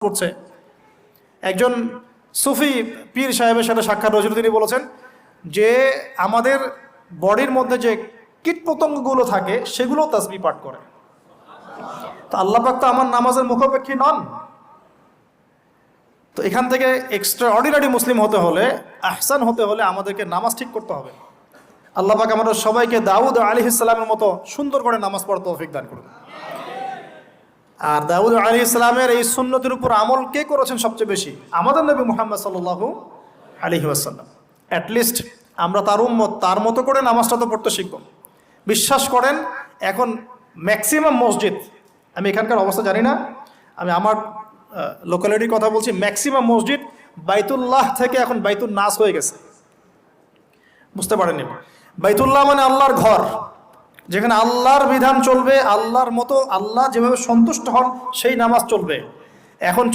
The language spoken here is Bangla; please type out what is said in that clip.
করছে। একজন সুফি পীর সাহেবের সাথে সাক্ষাৎ হয়েছিল, তিনি বলেছেন যে আমাদের বডির মধ্যে যে কীট পতঙ্গগুলো থাকে সেগুলো তাসবিহ পাঠ করে। তো আল্লাহ পাক তো আমার নামাজের মুখাপেক্ষী নন। তো এখান থেকে এক্সট্রা অর্ডিনারি মুসলিম হতে হলে, আহসান হতে হলে আমাদেরকে নামাজ ঠিক করতে হবে। আল্লাহ পাক আমাদের সবাইকে দাউদ আলাইহিস সালামের মতো সুন্দর করে নামাজ পড়ার তৌফিক দান করুন। আর দাউদ আলাইহিস সালামের এই সুন্নতের উপর আমল কে করেছেন সবচেয়ে বেশি? আমাদের নবী মুহাম্মদ সাল্লাল্লাহু আলাইহি ওয়াসাল্লাম। অ্যাটলিস্ট আমরা তার উম্মত, তার মতো করে নামাজটা তো পড়তে শিখব। বিশ্বাস করেন, এখন ম্যাক্সিমাম মসজিদ, আমি এখানকার অবস্থা জানি না, আমি আমার লোকালিটির কথা বলছি, ম্যাক্সিমাম মসজিদ বাইতুল্লাহ থেকে এখন বাইতুল নাস হয়ে গেছে। বুঝতে পারেননি? বাইতুল্লাহ মানে আল্লাহর ঘর, যেখানে আল্লাহর বিধান চলবে, আল্লাহর মতো, আল্লাহ যেভাবে সন্তুষ্ট হন সেই নামাজ চলবে। এখন